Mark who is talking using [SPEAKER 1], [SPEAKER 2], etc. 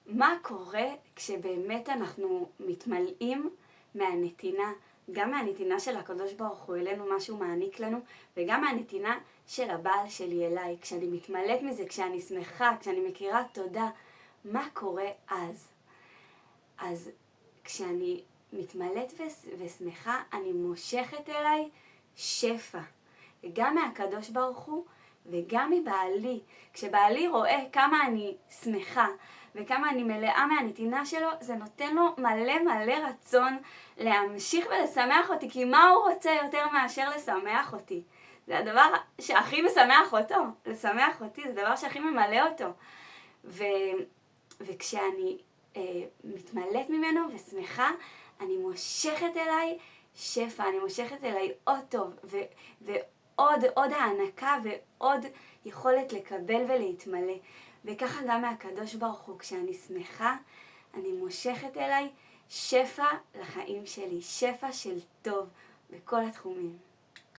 [SPEAKER 1] מה קורה כשבאמת אנחנו מתמלאים מהנתינה, גם מהנתינה של הקדוש ברוך הוא אלינו, מה שהוא מעניק לנו, וגם מהנתינה של הבעל שלי אליי, כשאני מתמלאת מזה, כשאני שמחה, כשאני מכירה תודה, מה קורה אז? אז כשאני מתמלאת ושמחה, אני מושכת אליי שפע, גם מהקדוש ברוך הוא וגם מבעלי. כשבעלי רואה כמה אני שמחה וכמה אני מלאה מהנתינה שלו, זה נותן לו מלא מלא רצון להמשיך ולשמח אותי, כי מה הוא רוצה יותר מאשר לשמח אותי? זה הדבר שהכי משמח אותו, לשמח אותי, זה הדבר שהכי ממלא אותו. וכשאני מתמלאת ממנו ושמחה, אני מושכת אליי שפע, אני מושכת אליי עוד טוב, ועוד הענקה ועוד יכולת לקבל ולהתמלא. וככה גם מהקדוש ברוך הוא, כשאני שמחה, אני מושכת אליי שפע לחיים שלי, שפע של טוב בכל התחומים.